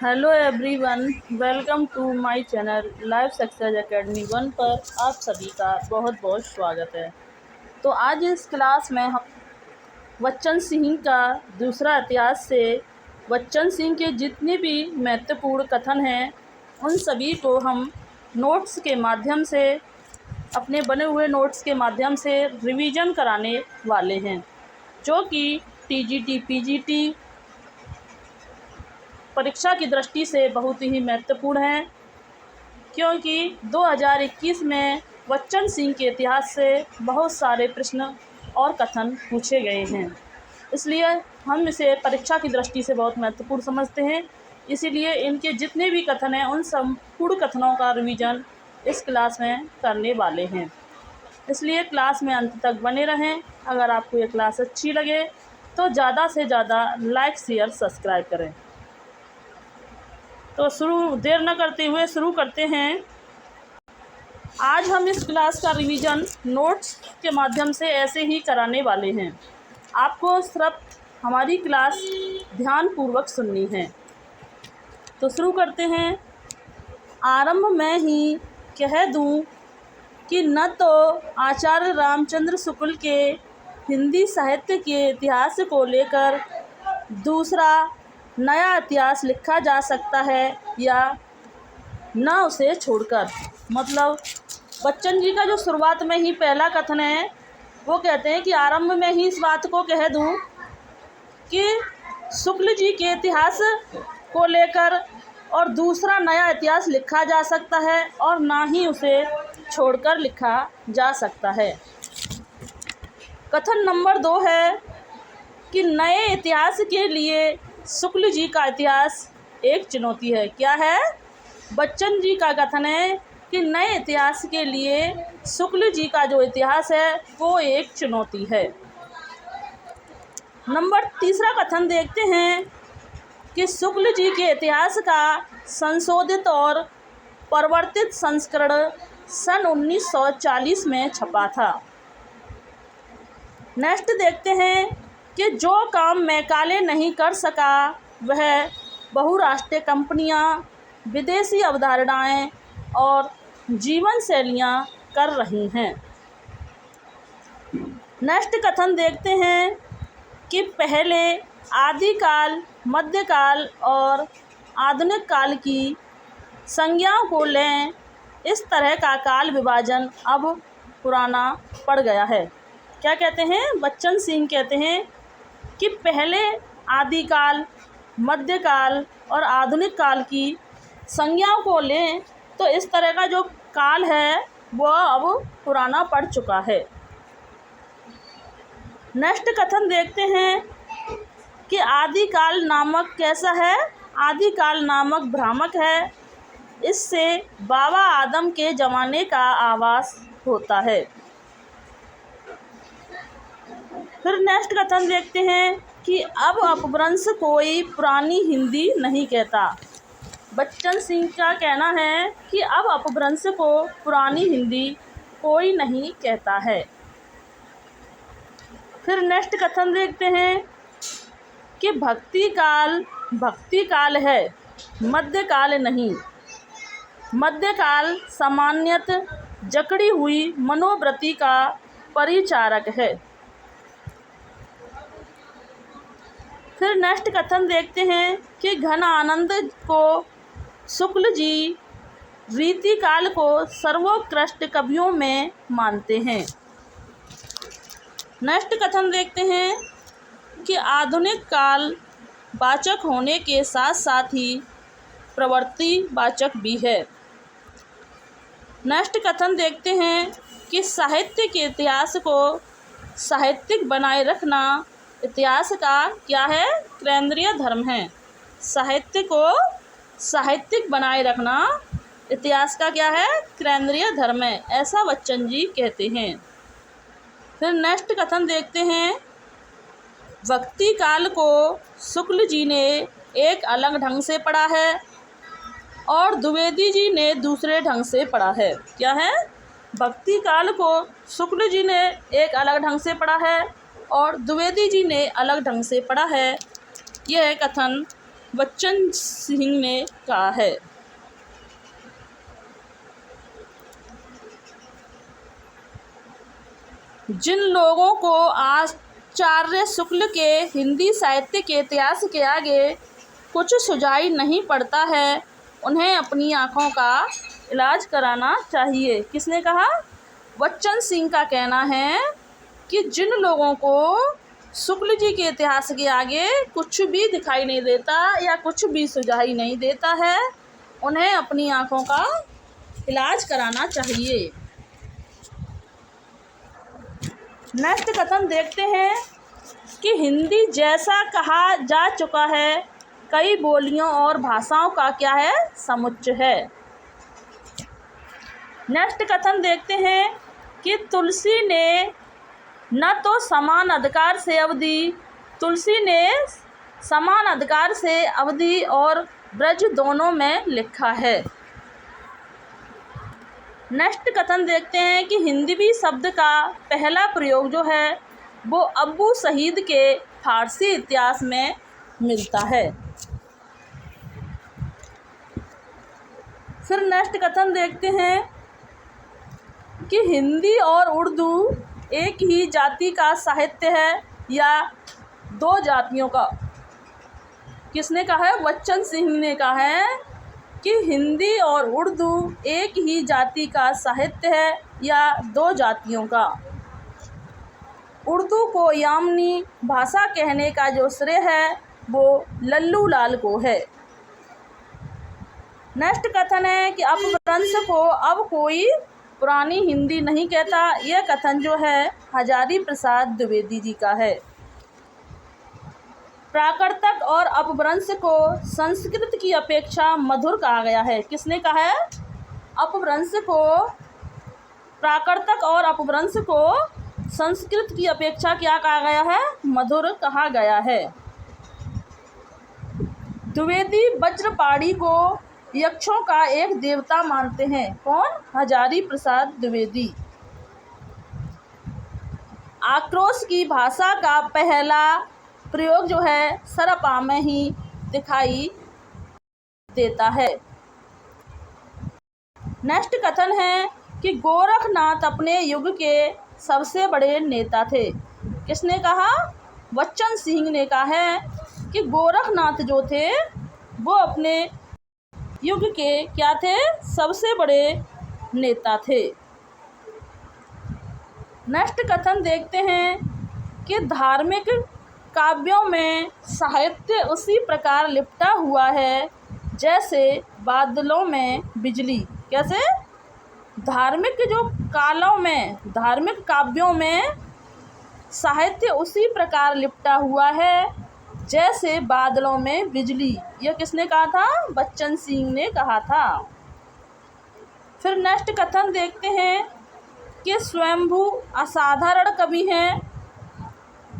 Hello everyone, welcome to my channel life success academy 1 पर आप सभी का बहुत बहुत स्वागत है। तो आज इस क्लास में हम बच्चन सिंह का दूसरा इतिहास से बच्चन सिंह के जितने भी महत्वपूर्ण कथन हैं उन सभी को हम नोट्स के माध्यम से, अपने बने हुए नोट्स के माध्यम से रिवीजन कराने वाले हैं, जो कि टीजीटी पीजीटी परीक्षा की दृष्टि से बहुत ही महत्वपूर्ण है, क्योंकि 2021 में बच्चन सिंह के इतिहास से बहुत सारे प्रश्न और कथन पूछे गए हैं। इसलिए हम इसे परीक्षा की दृष्टि से बहुत महत्वपूर्ण समझते हैं। इसीलिए इनके जितने भी कथन हैं उन संपूर्ण कथनों का रिवीजन इस क्लास में करने वाले हैं। इसलिए क्लास में अंत तक बने रहें। अगर आपको ये क्लास अच्छी लगे तो ज़्यादा से ज़्यादा लाइक, शेयर, सब्सक्राइब करें। तो देर न करते हुए शुरू करते हैं। आज हम इस क्लास का रिवीजन नोट्स के माध्यम से ऐसे ही कराने वाले हैं। आपको सिर्फ हमारी क्लास ध्यानपूर्वक सुननी है। तो शुरू करते हैं। आरंभ में ही कह दूं कि न तो आचार्य रामचंद्र शुक्ल के हिंदी साहित्य के इतिहास को लेकर दूसरा नया इतिहास लिखा जा सकता है या न उसे छोड़कर। मतलब बच्चन जी का जो शुरुआत में ही पहला कथन है वो कहते हैं कि आरंभ में ही इस बात को कह दूं कि शुक्ल जी के इतिहास को लेकर और दूसरा नया इतिहास लिखा जा सकता है और ना ही उसे छोड़कर लिखा जा सकता है। कथन नंबर 2 है कि नए इतिहास के लिए शुक्ल जी का इतिहास एक चुनौती है। क्या है? बच्चन जी का कथन है कि नए इतिहास के लिए शुक्ल जी का जो इतिहास है वो एक चुनौती है। नंबर 3 कथन देखते हैं कि शुक्ल जी के इतिहास का संशोधित और परिवर्तित संस्करण सन 1940 में छपा था। नेक्स्ट देखते हैं कि जो काम मैकाले नहीं कर सका वह बहुराष्ट्रीय कंपनियां, विदेशी अवधारणाएं और जीवन शैलियां कर रही हैं। नेक्स्ट कथन देखते हैं कि पहले आदिकाल, मध्यकाल और आधुनिक काल की संज्ञाओं को लें। इस तरह का काल विभाजन अब पुराना पड़ गया है। क्या कहते हैं? बच्चन सिंह कहते हैं कि पहले आदिकाल, मध्यकाल और आधुनिक काल की संज्ञाओं को लें तो इस तरह का जो काल है वह अब पुराना पड़ चुका है। नेक्स्ट कथन देखते हैं कि आदिकाल नामक कैसा है? आदिकाल नामक भ्रामक है। इससे बाबा आदम के ज़माने का आभास होता है। फिर नेक्स्ट कथन देखते हैं कि अब अपभ्रंश कोई पुरानी हिंदी नहीं कहता। बच्चन सिंह का कहना है कि अब अपभ्रंश को पुरानी हिंदी कोई नहीं कहता है। फिर नेक्स्ट कथन देखते हैं कि भक्ति काल है, मध्यकाल नहीं। मध्यकाल सामान्यत जकड़ी हुई मनोवृत्ति का परिचारक है। फिर नेक्स्ट कथन देखते हैं कि घन आनंद को शुक्ल जी रीतिकाल को सर्वोत्कृष्ट कवियों में मानते हैं। नेक्स्ट कथन देखते हैं कि आधुनिक काल वाचक होने के साथ साथ ही प्रवृत्ति वाचक भी है। नेक्स्ट कथन देखते हैं कि साहित्य के इतिहास को साहित्यिक बनाए रखना इतिहास का क्या है? केंद्रीय धर्म है। साहित्य को साहित्यिक बनाए रखना इतिहास का क्या है? केंद्रीय धर्म है, ऐसा बच्चन जी कहते हैं। फिर नेक्स्ट कथन देखते हैं, भक्ति काल को शुक्ल जी ने एक अलग ढंग से पढ़ा है और द्विवेदी जी ने दूसरे ढंग से पढ़ा है। क्या है? भक्ति काल को शुक्ल जी ने एक अलग ढंग से पढ़ा है और द्विवेदी जी ने अलग ढंग से पढ़ा है। यह कथन बच्चन सिंह ने कहा है। जिन लोगों को आचार्य शुक्ल के हिंदी साहित्य के इतिहास के आगे कुछ सुझाई नहीं पड़ता है, उन्हें अपनी आँखों का इलाज कराना चाहिए। किसने कहा? बच्चन सिंह का कहना है कि जिन लोगों को शुक्ल जी के इतिहास के आगे कुछ भी दिखाई नहीं देता या कुछ भी सुझाई नहीं देता है, उन्हें अपनी आँखों का इलाज कराना चाहिए। नेक्स्ट कथन देखते हैं कि हिंदी जैसा कहा जा चुका है, कई बोलियों और भाषाओं का क्या है? समुच्चय है। नेक्स्ट कथन देखते हैं कि तुलसी ने न तो समान अधिकार से अवधि, तुलसी ने समान अधिकार से अवधि और ब्रज दोनों में लिखा है। नेक्स्ट कथन देखते हैं कि हिंदवी शब्द का पहला प्रयोग जो है वो अबू सईद के फारसी इतिहास में मिलता है। फिर नेक्स्ट कथन देखते हैं कि हिंदी और उर्दू एक ही जाति का साहित्य है या दो जातियों का। किसने कहा है? बच्चन सिंह ने कहा है कि हिंदी और उर्दू एक ही जाति का साहित्य है या दो जातियों का। उर्दू को यामनी भाषा कहने का जो श्रेय है वो लल्लू लाल को है। नेक्स्ट कथन है कि अपभ्रंश को अब कोई पुरानी हिंदी नहीं कहता। यह कथन जो है हजारी प्रसाद द्विवेदी जी का है। प्राकृतक और अपभ्रंश को संस्कृत की अपेक्षा मधुर कहा गया है। किसने कहा है? अपभ्रंश को, प्राकृतक और अपभ्रंश को संस्कृत की अपेक्षा क्या कहा गया है? मधुर कहा गया है। द्विवेदी वज्रपाणी को यक्षों का एक देवता मानते हैं। कौन? हजारी प्रसाद द्विवेदी। आक्रोश की भाषा का पहला प्रयोग जो है सरपा में ही दिखाई देता है। नेक्स्ट कथन है कि गोरखनाथ अपने युग के सबसे बड़े नेता थे। किसने कहा? बच्चन सिंह ने कहा है कि गोरखनाथ जो थे वो अपने युग के क्या थे? सबसे बड़े नेता थे। नेक्स्ट कथन देखते हैं कि धार्मिक काव्यों में साहित्य उसी प्रकार लिपटा हुआ है जैसे बादलों में बिजली। कैसे? धार्मिक काव्यों में साहित्य उसी प्रकार लिपटा हुआ है जैसे बादलों में बिजली। यह किसने कहा था? बच्चन सिंह ने कहा था। फिर नेक्स्ट कथन देखते हैं कि स्वयंभू असाधारण कवि हैं।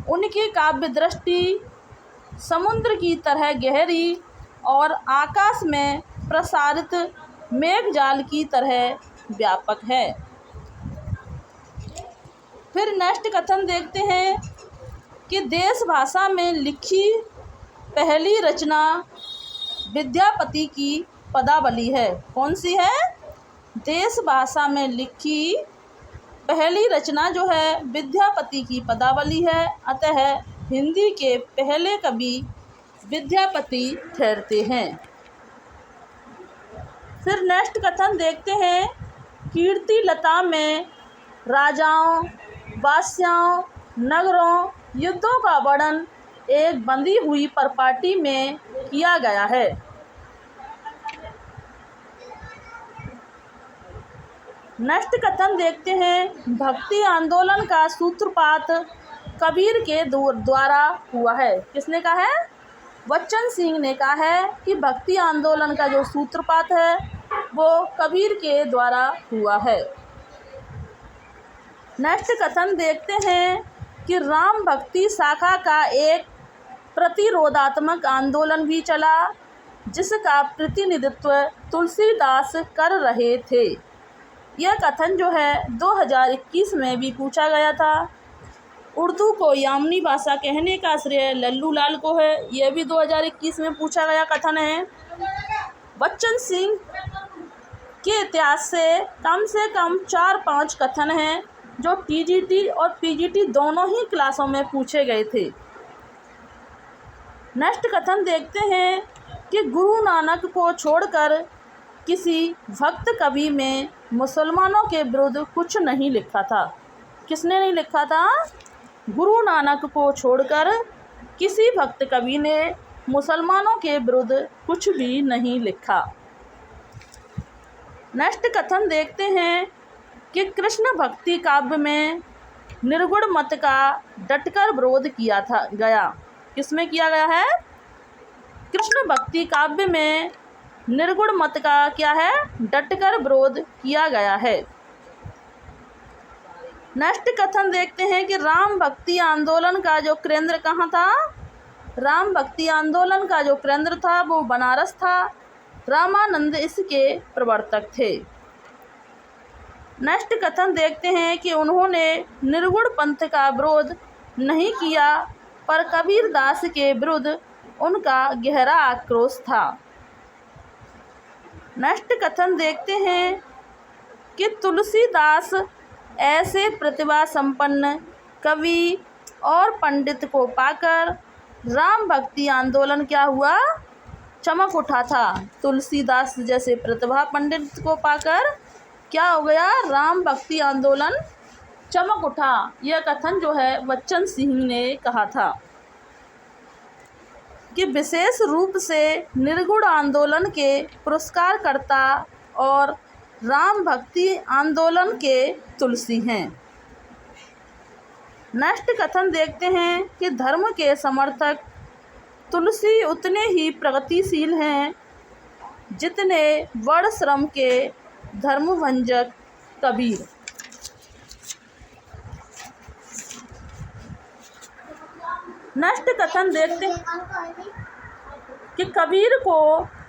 उनकी काव्य दृष्टि समुद्र की तरह गहरी और आकाश में प्रसारित मेघजाल की तरह व्यापक है। फिर नेक्स्ट कथन देखते हैं कि देश भाषा में लिखी पहली रचना विद्यापति की पदावली है। कौन सी है? देश भाषा में लिखी पहली रचना जो है विद्यापति की पदावली है। अतः हिंदी के पहले कवि विद्यापति ठहरते हैं। फिर नेक्स्ट कथन देखते हैं कीर्ति लता में राजाओं, बादशाहों, नगरों, युद्धों का वर्णन एक बंधी हुई परपाटी में किया गया है। नेक्स्ट कथन देखते हैं भक्ति आंदोलन का सूत्रपात कबीर के द्वारा हुआ है। किसने कहा है? बच्चन सिंह ने कहा है कि भक्ति आंदोलन का जो सूत्रपात है वो कबीर के द्वारा हुआ है। नेक्स्ट कथन देखते हैं कि राम भक्ति शाखा का एक प्रतिरोधात्मक आंदोलन भी चला जिसका प्रतिनिधित्व तुलसीदास कर रहे थे। यह कथन जो है 2021 में भी पूछा गया था। उर्दू को यामनी भाषा कहने का श्रेय लल्लू लाल को है। यह भी 2021 में पूछा गया कथन है। बच्चन सिंह के इतिहास से कम 4-5 कथन हैं जो टीजीटी और पीजीटी दोनों ही क्लासों में पूछे गए थे। नेक्स्ट कथन देखते हैं कि गुरु नानक को छोड़कर किसी भक्त कवि में मुसलमानों के विरुद्ध कुछ नहीं लिखा था। किसने नहीं लिखा था? गुरु नानक को छोड़कर किसी भक्त कवि ने मुसलमानों के विरुद्ध कुछ भी नहीं लिखा। नेक्स्ट कथन देखते हैं कि कृष्ण भक्ति काव्य में निर्गुण मत का डटकर विरोध किया गया। किसमें किया गया है? कृष्ण भक्ति काव्य में निर्गुण मत का क्या है? डटकर विरोध किया गया है। नेक्स्ट कथन देखते हैं कि राम भक्ति आंदोलन का जो केंद्र कहाँ था? राम भक्ति आंदोलन का जो केंद्र था वो बनारस था। रामानंद इसके प्रवर्तक थे। नेक्स्ट कथन देखते हैं कि उन्होंने निर्गुण पंथ का विरोध नहीं किया, पर कबीर दास के विरुद्ध उनका गहरा आक्रोश था। नेक्स्ट कथन देखते हैं कि तुलसीदास ऐसे प्रतिभा संपन्न कवि और पंडित को पाकर राम भक्ति आंदोलन क्या हुआ? चमक उठा था। तुलसीदास जैसे प्रतिभा पंडित को पाकर क्या हो गया? राम भक्ति आंदोलन चमक उठा। यह कथन जो है बच्चन सिंह ने कहा था कि विशेष रूप से निर्गुण आंदोलन के पुरस्कारकर्ता और राम भक्ति आंदोलन के तुलसी हैं। नेक्स्ट कथन देखते हैं कि धर्म के समर्थक तुलसी उतने ही प्रगतिशील हैं जितने वर्णश्रम के धर्मभंजक कबीर। नेक्स्ट कथन देखते हैं कि कबीर को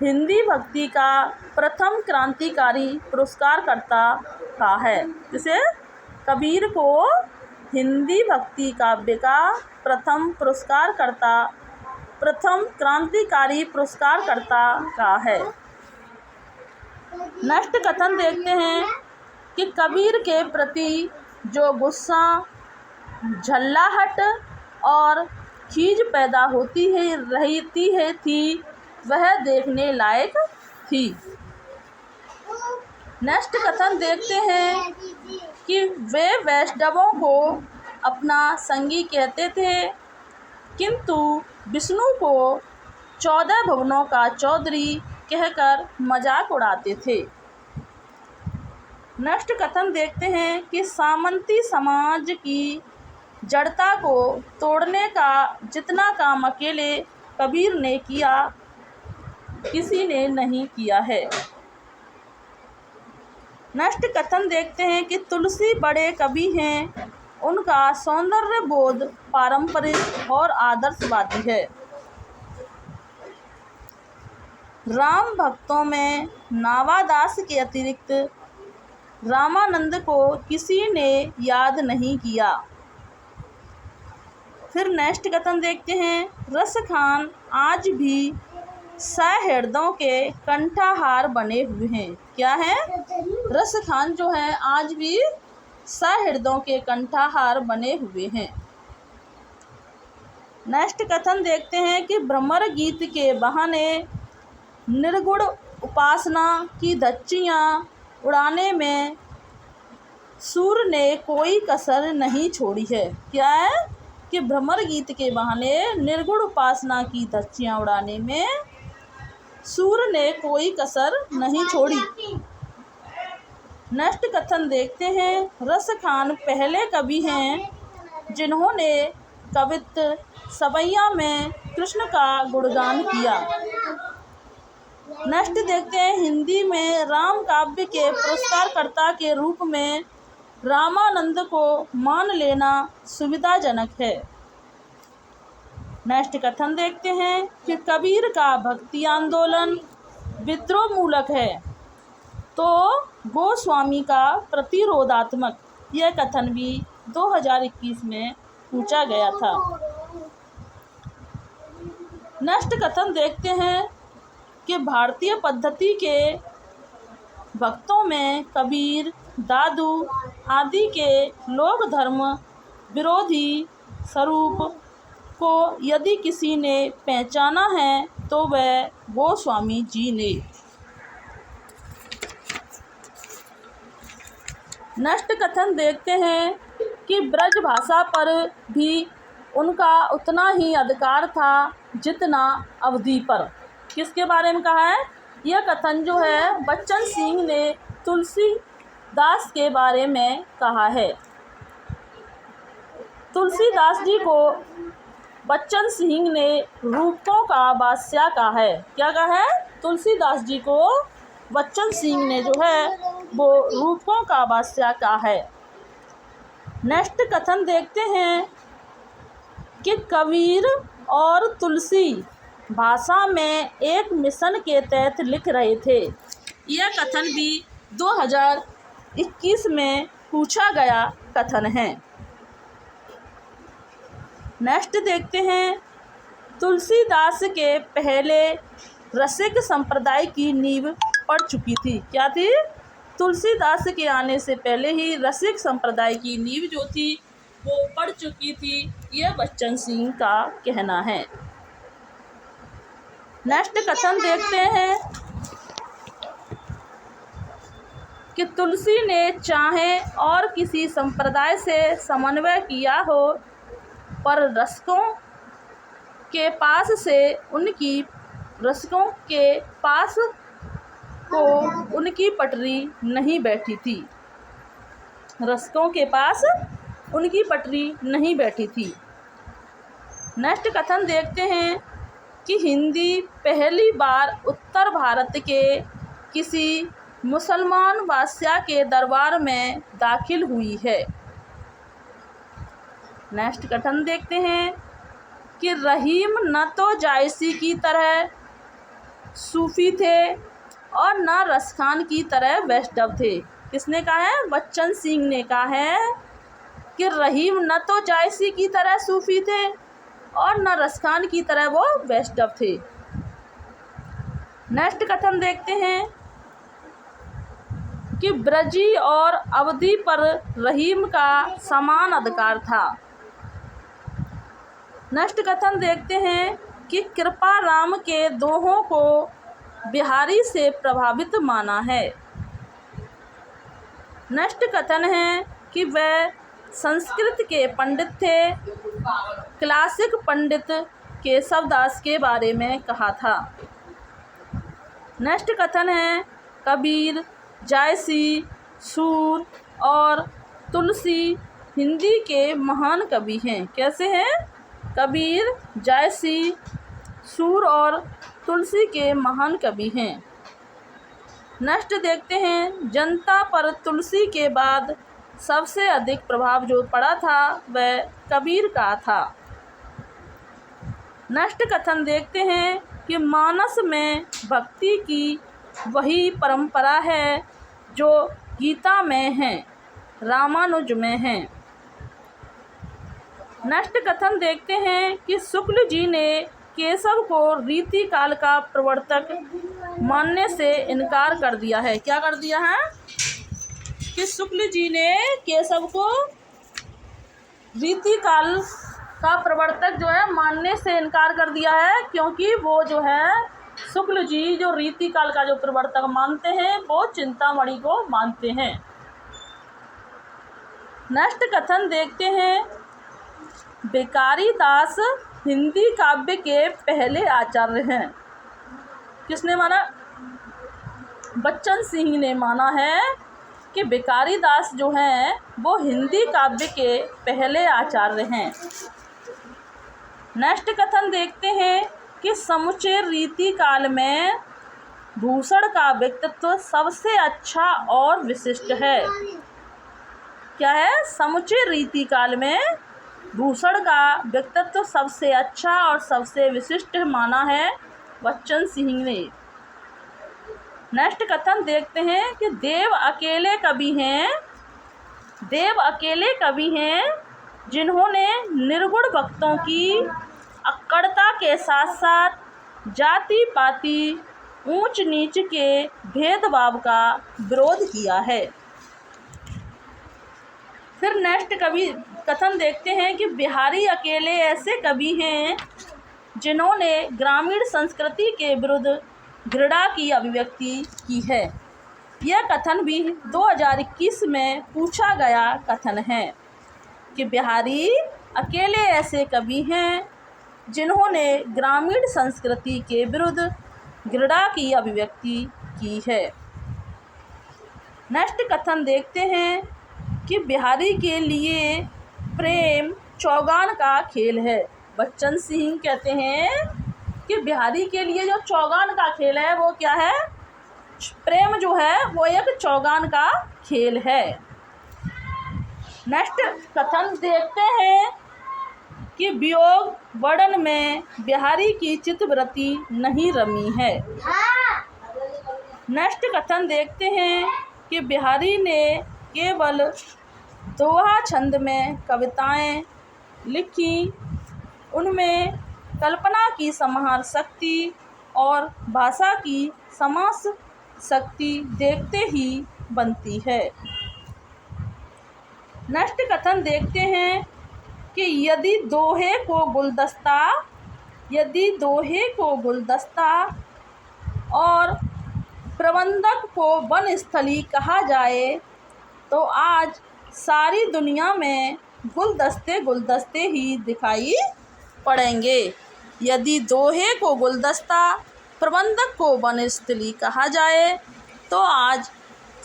हिंदी भक्ति का प्रथम क्रांतिकारी पुरस्कारकर्ता कहा है। जिसे कबीर को हिंदी भक्ति काव्य का प्रथम क्रांतिकारी पुरस्कारकर्ता कहा है। नेक्स्ट कथन देखते हैं कि कबीर के प्रति जो गुस्सा, झल्लाहट और खीज पैदा होती थी वह देखने लायक थी। नेक्स्ट कथन देखते हैं कि वे वैष्णवों को अपना संगी कहते थे, किंतु विष्णु को 14 भुवनों का चौधरी कहकर मजाक उड़ाते थे। नेक्स्ट कथन देखते हैं कि सामंती समाज की जड़ता को तोड़ने का जितना काम अकेले कबीर ने किया, किसी ने नहीं किया है। नेक्स्ट कथन देखते हैं कि तुलसी बड़े कवि हैं, उनका सौंदर्य बोध पारंपरिक और आदर्शवादी है। राम भक्तों में नावादास के अतिरिक्त रामानंद को किसी ने याद नहीं किया। फिर नेक्स्ट कथन देखते हैं, रसखान आज भी सहृदयों के कंठाहार बने हुए हैं। क्या है? रसखान जो है आज भी सहृदयों के कंठाहार बने हुए हैं। नेक्स्ट कथन देखते हैं कि भ्रमर गीत के बहाने निर्गुण उपासना की धज्जियां उड़ाने में सूर ने कोई कसर नहीं छोड़ी है। क्या है? कि भ्रमर गीत के बहाने निर्गुण उपासना की धज्जियां उड़ाने में सूर ने कोई कसर नहीं छोड़ी। नेक्स्ट कथन देखते हैं, रसखान पहले कवि हैं जिन्होंने कवित्व सवैया में कृष्ण का गुणगान किया। नेक्स्ट देखते हैं, हिंदी में राम काव्य के पुरस्कारकर्ता के रूप में रामानंद को मान लेना सुविधाजनक है। नेक्स्ट कथन देखते हैं कि कबीर का भक्ति आंदोलन विद्रोह मूलक है तो गोस्वामी का प्रतिरोधात्मक। यह कथन भी 2021 में पूछा गया था। नेक्स्ट कथन देखते हैं कि भारतीय पद्धति के भक्तों में कबीर, दादू आदि के लोक धर्म विरोधी स्वरूप को यदि किसी ने पहचाना है तो वह गोस्वामी जी ने। नेक्स्ट कथन देखते हैं कि ब्रज भाषा पर भी उनका उतना ही अधिकार था जितना अवधि पर। किसके बारे में कहा है? यह कथन जो है बच्चन सिंह ने तुलसीदास के बारे में कहा है। तुलसीदास जी को बच्चन सिंह ने रूपकों का बादशाह कहा है। क्या कहा है? तुलसीदास जी को बच्चन सिंह ने जो है वो रूपकों का बादशाह कहा है। नेक्स्ट कथन देखते हैं कि कबीर और तुलसी भाषा में एक मिशन के तहत लिख रहे थे। यह कथन भी 2021 में पूछा गया कथन है। नेक्स्ट देखते हैं, तुलसीदास के पहले रसिक संप्रदाय की नींव पड़ चुकी थी। क्या थी? तुलसीदास के आने से पहले ही रसिक संप्रदाय की नींव जो थी वो पड़ चुकी थी, यह बच्चन सिंह का कहना है। नेक्स्ट कथन देखते हैं कि तुलसी ने चाहे और किसी संप्रदाय से समन्वय किया हो, पर रसिकों के पास को उनकी पटरी नहीं बैठी थी। रसिकों के पास उनकी पटरी नहीं बैठी थी। नेक्स्ट कथन देखते हैं कि हिंदी पहली बार उत्तर भारत के किसी मुसलमान बादशाह के दरबार में दाखिल हुई है। नेक्स्ट कथन देखते हैं कि रहीम न तो जायसी की तरह सूफी थे और न रसखान की तरह वैष्णव थे। किसने कहा है? बच्चन सिंह ने कहा है कि रहीम न तो जायसी की तरह सूफी थे और न रसखान की तरह वो वैष्णव थे। नेक्स्ट कथन देखते हैं कि ब्रजी और अवधि पर रहीम का समान अधिकार था। नेक्स्ट कथन देखते हैं कि कृपा राम के दोहों को बिहारी से प्रभावित माना है। नेक्स्ट कथन है कि वह संस्कृत के पंडित थे। क्लासिक पंडित केशवदास के बारे में कहा था। नेक्स्ट कथन है कबीर, जायसी, सूर और तुलसी हिंदी के महान कवि हैं। कैसे हैं? कबीर, जायसी, सूर और तुलसी के महान कवि हैं। नेक्स्ट देखते हैं, जनता पर तुलसी के बाद सबसे अधिक प्रभाव जो पड़ा था वह कबीर का था। नेक्स्ट कथन देखते हैं कि मानस में भक्ति की वही परंपरा है जो गीता में है, रामानुज में है। नेक्स्ट कथन देखते हैं कि शुक्ल जी ने केशव को रीति काल का प्रवर्तक मानने से इनकार कर दिया है। क्या कर दिया है? कि शुक्ल जी ने केशव को रीति काल का प्रवर्तक जो है मानने से इनकार कर दिया है, क्योंकि वो जो है शुक्ल जी जो रीति काल का जो प्रवर्तक मानते हैं वो चिंतामणि को मानते हैं। नेक्स्ट कथन देखते हैं, भिखारी दास हिंदी काव्य के पहले आचार्य हैं। किसने माना? बच्चन सिंह ने माना है कि भिखारी दास जो हैं वो हिंदी काव्य के पहले आचार्य हैं। नेक्स्ट कथन देखते हैं कि समुचे रीति काल में भूषण का व्यक्तित्व सबसे अच्छा और विशिष्ट है। क्या है? समुचे रीति काल में भूषण का व्यक्तित्व सबसे अच्छा और सबसे विशिष्ट माना है बच्चन सिंह ने। नेक्स्ट कथन देखते हैं कि देव अकेले कवि हैं। देव अकेले कवि हैं जिन्होंने निर्गुण भक्तों की अक्कड़ता के साथ साथ जाति पाति ऊंच नीच के भेदभाव का विरोध किया है। फिर नेक्स्ट कवि कथन देखते हैं कि बिहारी अकेले ऐसे कवि हैं जिन्होंने ग्रामीण संस्कृति के विरुद्ध घृणा की अभिव्यक्ति की है। यह कथन भी 2021 में पूछा गया कथन है कि बिहारी अकेले ऐसे कवि हैं जिन्होंने ग्रामीण संस्कृति के विरुद्ध घृणा की अभिव्यक्ति की है। नेक्स्ट कथन देखते हैं कि बिहारी के लिए प्रेम चौगान का खेल है। बच्चन सिंह कहते हैं कि बिहारी के लिए जो चौगान का खेल है वो क्या है? प्रेम जो है वो एक चौगान का खेल है। नेक्स्ट कथन देखते हैं कि वियोग वर्णन में बिहारी की चित्तवृत्ति नहीं रमी है। नेक्स्ट कथन देखते हैं कि बिहारी ने केवल दोहा छंद में कविताएं लिखी, उनमें कल्पना की समाहार शक्ति और भाषा की समास शक्ति देखते ही बनती है। नेक्स्ट कथन देखते हैं कि यदि दोहे को गुलदस्ता और प्रबंधक को वनस्थली कहा जाए तो आज सारी दुनिया में गुलदस्ते ही दिखाई पड़ेंगे। यदि दोहे को गुलदस्ता प्रबंधक को वनस्थली कहा जाए तो आज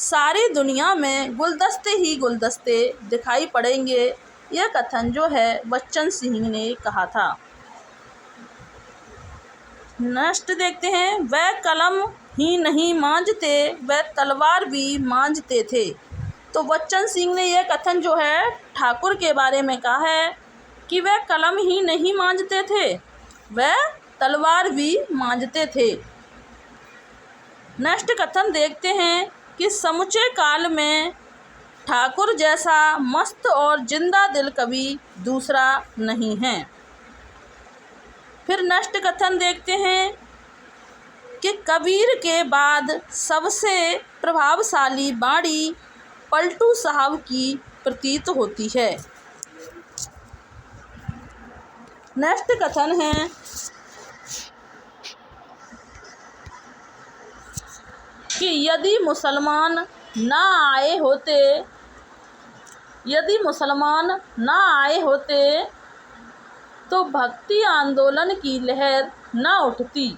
सारी दुनिया में गुलदस्ते दिखाई पड़ेंगे। यह कथन जो है बच्चन सिंह ने कहा था। नेक्स्ट देखते हैं, वह कलम ही नहीं मांझते वह तलवार भी मांझते थे। तो बच्चन सिंह ने यह कथन जो है ठाकुर के बारे में कहा है कि वह कलम ही नहीं मांझते थे, वह तलवार भी मांझते थे। नेक्स्ट कथन देखते हैं कि समुचे काल में ठाकुर जैसा मस्त और जिंदा दिल कवि दूसरा नहीं है। फिर नेक्स्ट कथन देखते हैं कि कबीर के बाद सबसे प्रभावशाली बाणी पलटू साहब की प्रतीत होती है। नेक्स्ट कथन है कि यदि मुसलमान ना आए होते तो भक्ति आंदोलन की लहर न उठती।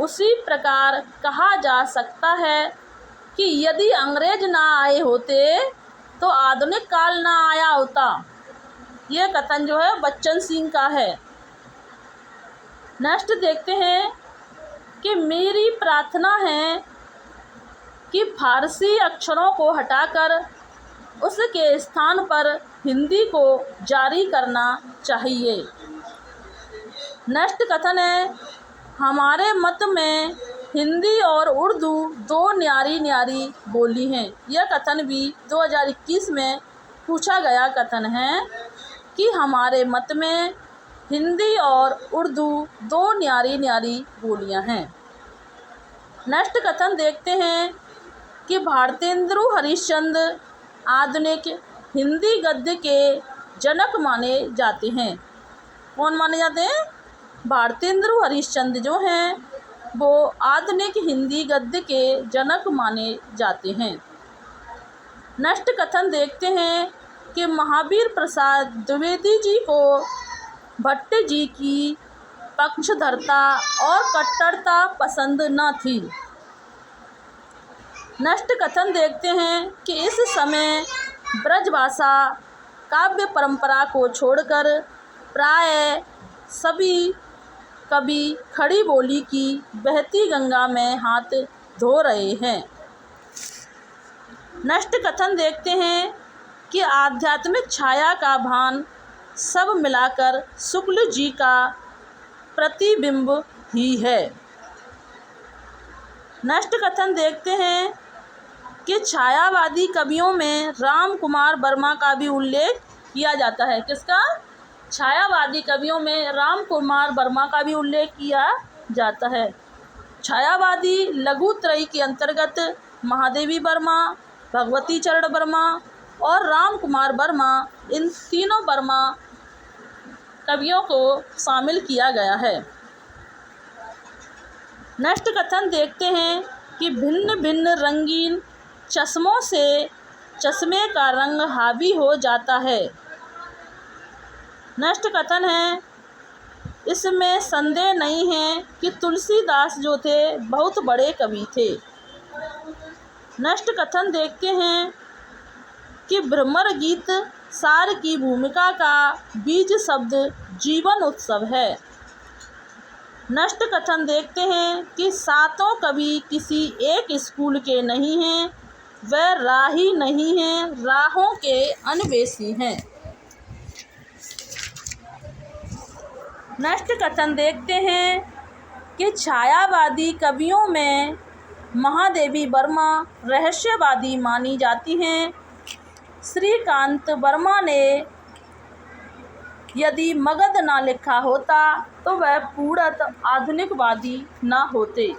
उसी प्रकार कहा जा सकता है कि यदि अंग्रेज ना आए होते तो आधुनिक काल ना आया होता। यह कथन जो है बच्चन सिंह का है। नेक्स्ट देखते हैं कि मेरी प्रार्थना है कि फारसी अक्षरों को हटाकर उसके स्थान पर हिंदी को जारी करना चाहिए। नेक्स्ट कथन है, हमारे मत में हिंदी और उर्दू दो न्यारी बोली हैं। यह कथन भी 2021 में पूछा गया कथन है कि हमारे मत में हिंदी और उर्दू दो न्यारी बोलियां हैं। नेक्स्ट कथन देखते हैं कि भारतेंदु हरिश्चंद्र आधुनिक हिंदी गद्य के जनक माने जाते हैं। कौन माने जाते हैं? भारतेंदु हरिश्चंद्र जो हैं वो आधुनिक हिंदी गद्य के जनक माने जाते हैं। नेक्स्ट कथन देखते हैं कि महावीर प्रसाद द्विवेदी जी को भट्ट जी की पक्षधरता और कट्टरता पसंद न थी। नेक्स्ट कथन देखते हैं कि इस समय ब्रजभाषा काव्य परंपरा को छोड़कर प्राय सभी कवि खड़ी बोली की बहती गंगा में हाथ धो रहे हैं। नेक्स्ट कथन देखते हैं कि आध्यात्मिक छाया का भान सब मिलाकर शुक्ल जी का प्रतिबिंब ही है। नेक्स्ट कथन देखते हैं कि छायावादी कवियों में राम कुमार वर्मा का भी उल्लेख किया जाता है। किसका? छायावादी कवियों में राम कुमार वर्मा का भी उल्लेख किया जाता है। छायावादी लघु त्रयी के अंतर्गत महादेवी वर्मा, भगवती चरण वर्मा और राम कुमार वर्मा, इन तीनों वर्मा कवियों को शामिल किया गया है। नेक्स्ट कथन देखते हैं कि भिन्न भिन्न रंगीन चश्मों से चश्मे का रंग हावी हो जाता है। नेक्स्ट कथन है, इसमें संदेह नहीं है कि तुलसीदास जो थे बहुत बड़े कवि थे। नेक्स्ट कथन देखते हैं कि भ्रमर गीत सार की भूमिका का बीज शब्द जीवन उत्सव है। नेक्स्ट कथन देखते हैं कि सातों कवि किसी एक स्कूल के नहीं हैं, वह राही नहीं हैं, राहों के अन्वेषी हैं। नेक्स्ट कथन देखते हैं कि छायावादी कवियों में महादेवी वर्मा रहस्यवादी मानी जाती हैं। श्रीकांत वर्मा ने यदि मगध ना लिखा होता तो वह पूर्णतः आधुनिकवादी ना होते।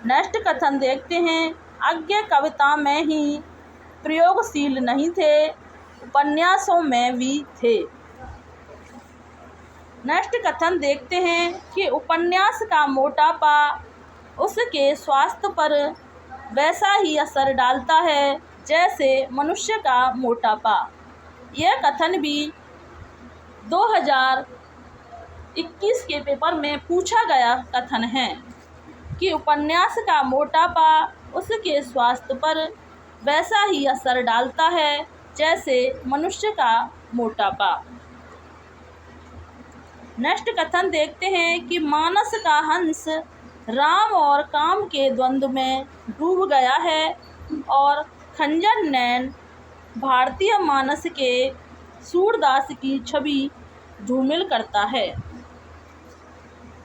नेक्स्ट कथन देखते हैं, अज्ञ कविता में ही प्रयोगशील नहीं थे, उपन्यासों में भी थे। नेक्स्ट कथन देखते हैं कि उपन्यास का मोटापा उसके स्वास्थ्य पर वैसा ही असर डालता है जैसे मनुष्य का मोटापा। यह कथन भी 2021 के पेपर में पूछा गया कथन है कि उपन्यास का मोटापा उसके स्वास्थ्य पर वैसा ही असर डालता है जैसे मनुष्य का मोटापा। नेक्स्ट कथन देखते हैं कि मानस का हंस राम और काम के द्वंद्व में डूब गया है और खंजर नैन भारतीय मानस के सूरदास की छवि धूमिल करता है।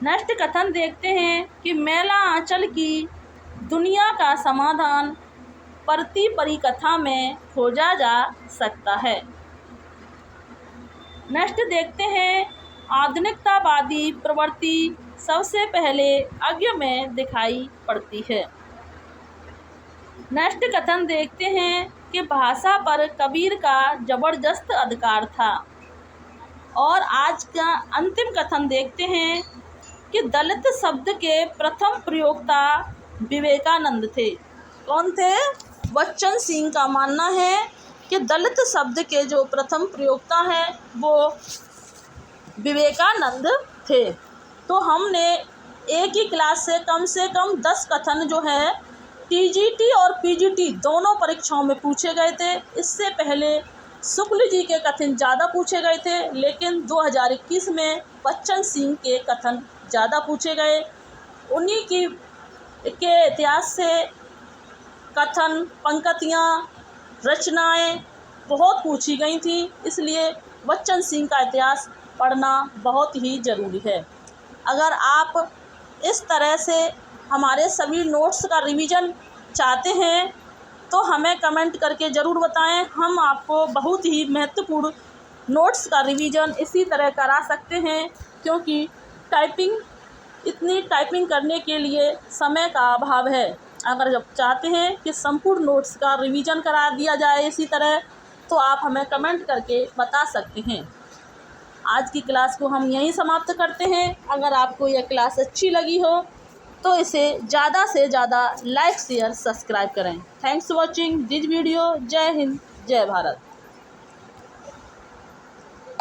नेक्स्ट कथन देखते हैं कि मैला आंचल की दुनिया का समाधान परती परिकथा में खोजा जा सकता है। नेक्स्ट देखते हैं, आधुनिकतावादी प्रवृत्ति सबसे पहले अज्ञ में दिखाई पड़ती है। नेक्स्ट कथन देखते हैं कि भाषा पर कबीर का जबरदस्त अधिकार था। और आज का अंतिम कथन देखते हैं कि दलित शब्द के प्रथम प्रयोक्ता विवेकानंद थे। कौन थे? बच्चन सिंह का मानना है कि दलित शब्द के जो प्रथम प्रयोक्ता हैं वो विवेकानंद थे। तो हमने एक ही क्लास से कम 10 कथन जो है टीजीटी और पीजीटी दोनों परीक्षाओं में पूछे गए थे। इससे पहले शुक्ल जी के कथन ज़्यादा पूछे गए थे, लेकिन 2021 में बच्चन सिंह के कथन ज़्यादा पूछे गए। उन्हीं के इतिहास से कथन, पंक्तियाँ, रचनाएं बहुत पूछी गई थी, इसलिए बच्चन सिंह का इतिहास पढ़ना बहुत ही ज़रूरी है। अगर आप इस तरह से हमारे सभी नोट्स का रिवीजन चाहते हैं तो हमें कमेंट करके ज़रूर बताएं। हम आपको बहुत ही महत्वपूर्ण नोट्स का रिवीजन इसी तरह करा सकते हैं, क्योंकि इतनी टाइपिंग करने के लिए समय का अभाव है। अगर जब चाहते हैं कि संपूर्ण नोट्स का रिवीजन करा दिया जाए इसी तरह, तो आप हमें कमेंट करके बता सकते हैं। आज की क्लास को हम यहीं समाप्त करते हैं। अगर आपको यह क्लास अच्छी लगी हो तो इसे ज़्यादा से ज़्यादा लाइक, शेयर, सब्सक्राइब करें। Thanks for watching this video. जय हिंद, जय भारत।